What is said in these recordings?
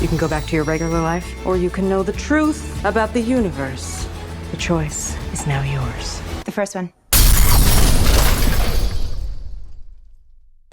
You can go back to your regular life, or you can know the truth about the universe. The choice is now yours. The first one.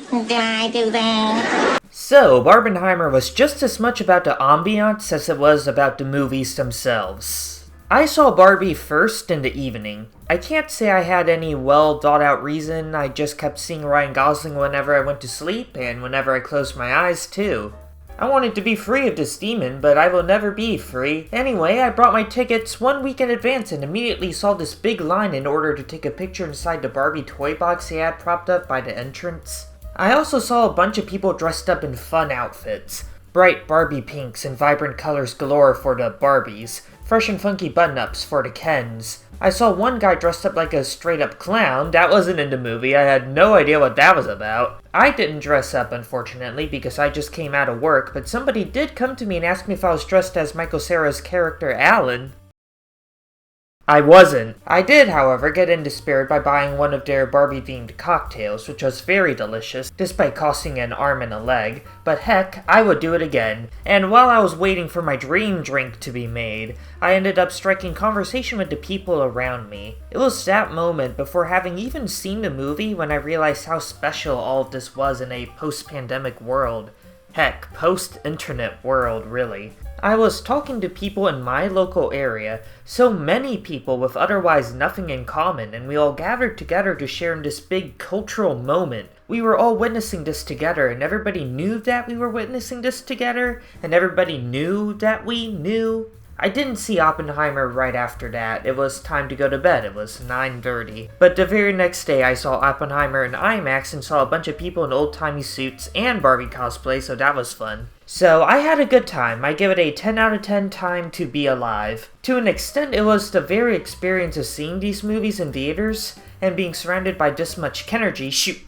Did I do that? So, Barbenheimer was just as much about the ambiance as it was about the movies themselves. I saw Barbie first in the evening. I can't say I had any well thought out reason, I just kept seeing Ryan Gosling whenever I went to sleep, and whenever I closed my eyes too. I wanted to be free of this demon, but I will never be free. Anyway, I brought my tickets 1 week in advance and immediately saw this big line in order to take a picture inside the Barbie toy box they had propped up by the entrance. I also saw a bunch of people dressed up in fun outfits. Bright Barbie pinks and vibrant colors galore for the Barbies. Fresh and funky button-ups for the Kens. I saw one guy dressed up like a straight-up clown. That wasn't in the movie. I had no idea what that was about. I didn't dress up, unfortunately, because I just came out of work, but somebody did come to me and ask me if I was dressed as Michael Cera's character Alan. I wasn't. I did, however, get into spirit by buying one of their Barbie-themed cocktails, which was very delicious, despite costing an arm and a leg, but heck, I would do it again. And while I was waiting for my dream drink to be made, I ended up striking conversation with the people around me. It was that moment, before having even seen the movie, when I realized how special all of this was in a post-pandemic world. Heck, post-internet world, really. I was talking to people in my local area, so many people with otherwise nothing in common, and we all gathered together to share in this big cultural moment. We were all witnessing this together, and everybody knew that we were witnessing this together, and everybody knew that we knew. I didn't see Oppenheimer right after that. It was time to go to bed. It was 9:30. But the very next day I saw Oppenheimer in IMAX and saw a bunch of people in old-timey suits and Barbie cosplay, so that was fun. So I had a good time. I give it a 10 out of 10 time to be alive. To an extent, it was the very experience of seeing these movies in theaters and being surrounded by this much Kenergy, shoot!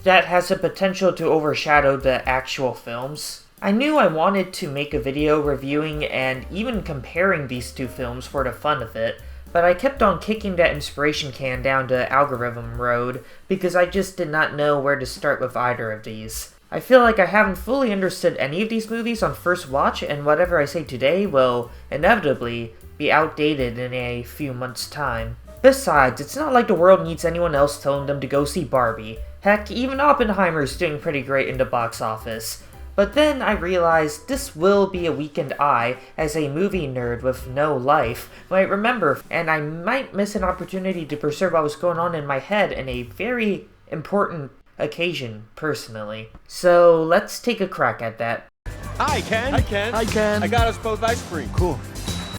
That has the potential to overshadow the actual films. I knew I wanted to make a video reviewing and even comparing these two films for the fun of it, but I kept on kicking that inspiration can down the algorithm road because I just did not know where to start with either of these. I feel like I haven't fully understood any of these movies on first watch, and whatever I say today will inevitably be outdated in a few months' time. Besides, it's not like the world needs anyone else telling them to go see Barbie. Heck, even Oppenheimer's doing pretty great in the box office. But then I realized this will be a weekend I, as a movie nerd with no life, might remember, and I might miss an opportunity to preserve what was going on in my head in a very important occasion, personally. So let's take a crack at that. Hi, Ken. Hi, Ken. Hi, Ken. I got us both ice cream. Cool.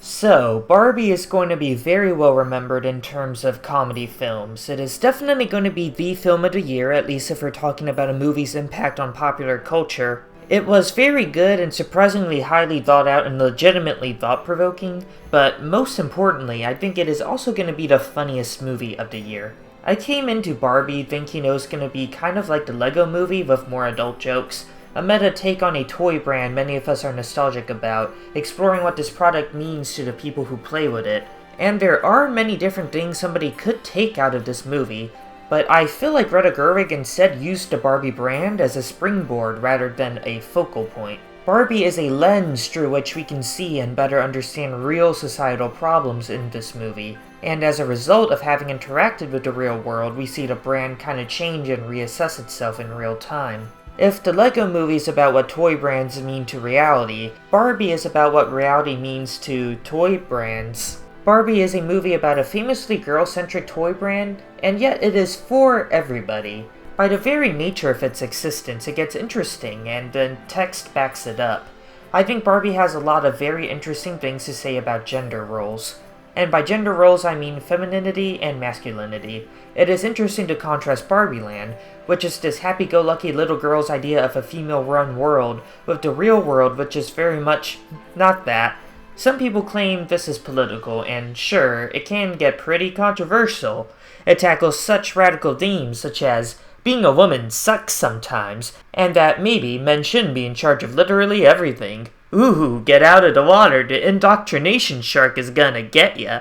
So, Barbie is going to be very well remembered in terms of comedy films. It is definitely going to be the film of the year, at least if we're talking about a movie's impact on popular culture. It was very good and surprisingly highly thought out and legitimately thought-provoking, but most importantly, I think it is also going to be the funniest movie of the year. I came into Barbie thinking it was going to be kind of like the Lego Movie with more adult jokes, a meta take on a toy brand many of us are nostalgic about, exploring what this product means to the people who play with it. And there are many different things somebody could take out of this movie, but I feel like Greta Gerwig instead used the Barbie brand as a springboard rather than a focal point. Barbie is a lens through which we can see and better understand real societal problems in this movie, and as a result of having interacted with the real world, we see the brand kinda change and reassess itself in real time. If the Lego Movie is about what toy brands mean to reality, Barbie is about what reality means to toy brands. Barbie is a movie about a famously girl-centric toy brand, and yet it is for everybody. By the very nature of its existence, it gets interesting, and the text backs it up. I think Barbie has a lot of very interesting things to say about gender roles. And by gender roles, I mean femininity and masculinity. It is interesting to contrast Barbie Land, which is this happy-go-lucky little girl's idea of a female-run world, with the real world, which is very much not that. Some people claim this is political, and sure, it can get pretty controversial. It tackles such radical themes such as being a woman sucks sometimes, and that maybe men shouldn't be in charge of literally everything. Ooh, get out of the water, the indoctrination shark is gonna get ya.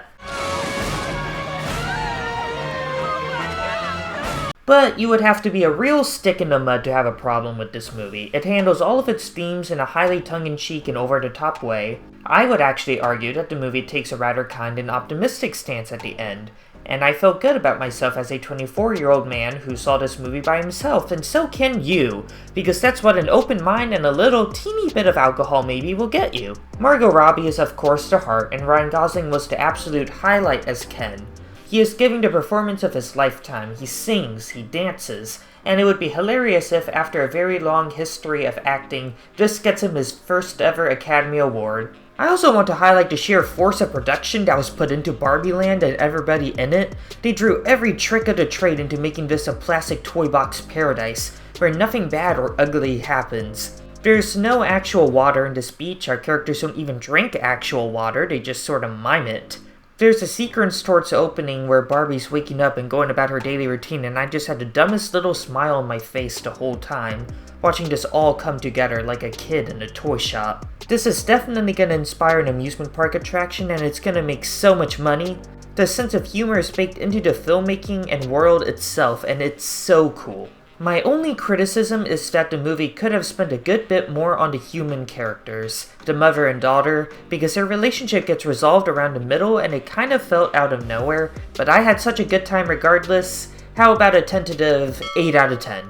But you would have to be a real stick in the mud to have a problem with this movie. It handles all of its themes in a highly tongue-in-cheek and over-the-top way. I would actually argue that the movie takes a rather kind and optimistic stance at the end, and I felt good about myself as a 24-year-old man who saw this movie by himself, and so can you, because that's what an open mind and a little teeny bit of alcohol maybe will get you. Margot Robbie is of course the heart, and Ryan Gosling was the absolute highlight as Ken. He is giving the performance of his lifetime, he sings, he dances, and it would be hilarious if, after a very long history of acting, this gets him his first ever Academy Award. I also want to highlight the sheer force of production that was put into Barbie Land and everybody in it. They drew every trick of the trade into making this a plastic toy box paradise, where nothing bad or ugly happens. There's no actual water in this beach, our characters don't even drink actual water, they just sort of mime it. There's a sequence towards the opening where Barbie's waking up and going about her daily routine, and I just had the dumbest little smile on my face the whole time, watching this all come together like a kid in a toy shop. This is definitely going to inspire an amusement park attraction, and it's going to make so much money. The sense of humor is baked into the filmmaking and world itself, and it's so cool. My only criticism is that the movie could have spent a good bit more on the human characters, the mother and daughter, because their relationship gets resolved around the middle and it kind of felt out of nowhere, but I had such a good time regardless. How about a tentative 8 out of 10?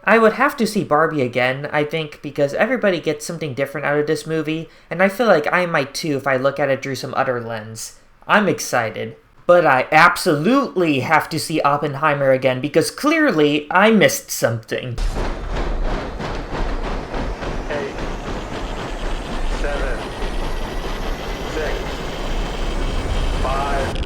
I would have to see Barbie again, I think, because everybody gets something different out of this movie, and I feel like I might too if I look at it through some other lens. I'm excited. But I absolutely have to see Oppenheimer again because clearly I missed something. 8, 7, 6, 5.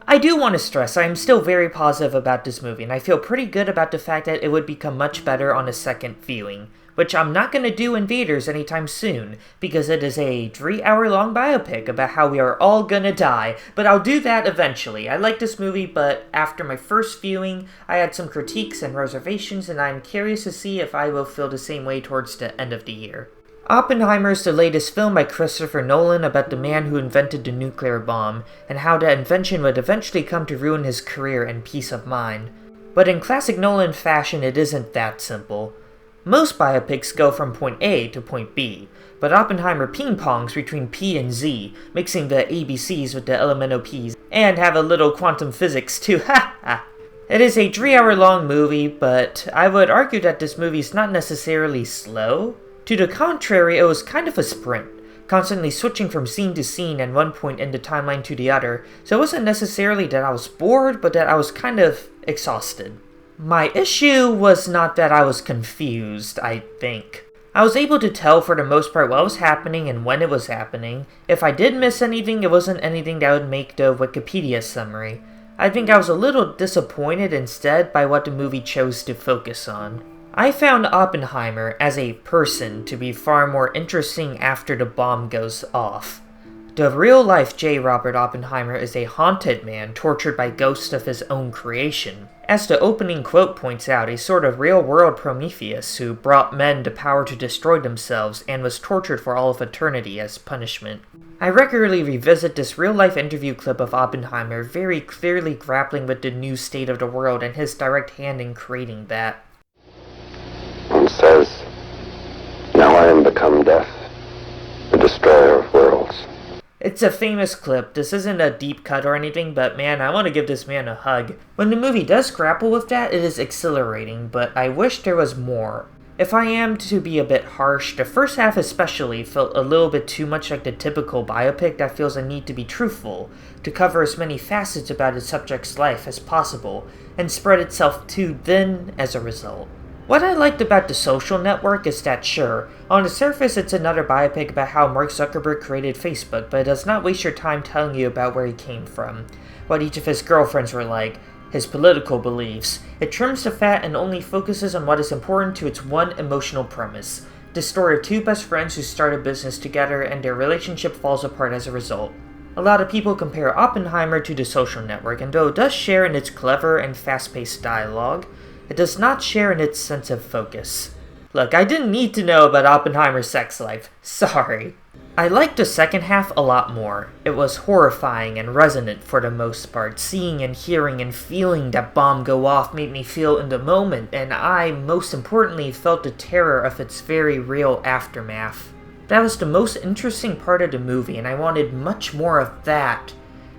I do want to stress I am still very positive about this movie, and I feel pretty good about the fact that it would become much better on a second viewing, which I'm not going to do Invaders anytime soon, because it is a 3-hour-long biopic about how we are all gonna die, but I'll do that eventually. I like this movie, but after my first viewing, I had some critiques and reservations, and I'm curious to see if I will feel the same way towards the end of the year. Oppenheimer is the latest film by Christopher Nolan about the man who invented the nuclear bomb, and how that invention would eventually come to ruin his career and peace of mind. But in classic Nolan fashion, it isn't that simple. Most biopics go from point A to point B, but Oppenheimer ping-pongs between P and Z, mixing the ABCs with the elemental Ps, and have a little quantum physics too, ha ha! It is a 3-hour-long movie, but I would argue that this movie is not necessarily slow. To the contrary, it was kind of a sprint, constantly switching from scene to scene and one point in the timeline to the other, so it wasn't necessarily that I was bored, but that I was kind of exhausted. My issue was not that I was confused, I think. I was able to tell for the most part what was happening and when it was happening. If I did miss anything, it wasn't anything that would make the Wikipedia summary. I think I was a little disappointed instead by what the movie chose to focus on. I found Oppenheimer as a person to be far more interesting after the bomb goes off. The real-life J. Robert Oppenheimer is a haunted man tortured by ghosts of his own creation. As the opening quote points out, a sort of real-world Prometheus who brought men the power to destroy themselves and was tortured for all of eternity as punishment. I regularly revisit this real-life interview clip of Oppenheimer, very clearly grappling with the new state of the world and his direct hand in creating that. One says, "Now I am become death, the destroyer of worlds." It's a famous clip. This isn't a deep cut or anything, but man, I want to give this man a hug. When the movie does grapple with that, it is exhilarating, but I wish there was more. If I am to be a bit harsh, the first half especially felt a little bit too much like the typical biopic that feels a need to be truthful, to cover as many facets about its subject's life as possible, and spread itself too thin as a result. What I liked about The Social Network is that sure, on the surface it's another biopic about how Mark Zuckerberg created Facebook, but it does not waste your time telling you about where he came from, what each of his girlfriends were like, his political beliefs. It trims the fat and only focuses on what is important to its one emotional premise, the story of two best friends who start a business together and their relationship falls apart as a result. A lot of people compare Oppenheimer to The Social Network, and though it does share in its clever and fast-paced dialogue, it does not share in its sense of focus. Look, I didn't need to know about Oppenheimer's sex life. Sorry. I liked the second half a lot more. It was horrifying and resonant for the most part. Seeing and hearing and feeling that bomb go off made me feel in the moment, and I, most importantly, felt the terror of its very real aftermath. That was the most interesting part of the movie, and I wanted much more of that,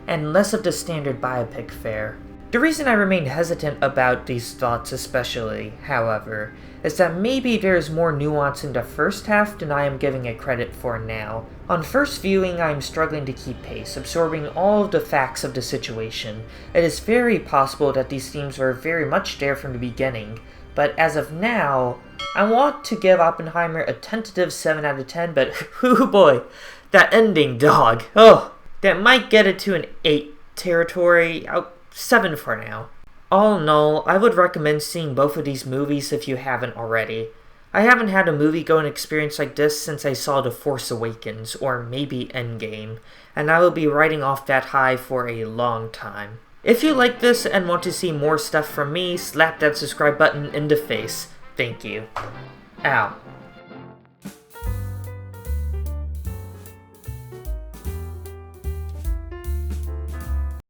and less of the standard biopic fare. The reason I remain hesitant about these thoughts especially, however, is that maybe there is more nuance in the first half than I am giving it credit for now. On first viewing, I am struggling to keep pace, absorbing all of the facts of the situation. It is very possible that these themes were very much there from the beginning, but as of now, I want to give Oppenheimer a tentative 7 out of 10, but oh boy, that ending, dog. Oh, that might get it to an 8 territory. 7 for now. All in all, I would recommend seeing both of these movies if you haven't already. I haven't had a movie-going experience like this since I saw The Force Awakens, or maybe Endgame, and I will be riding off that high for a long time. If you like this and want to see more stuff from me, slap that subscribe button in the face. Thank you. Ow.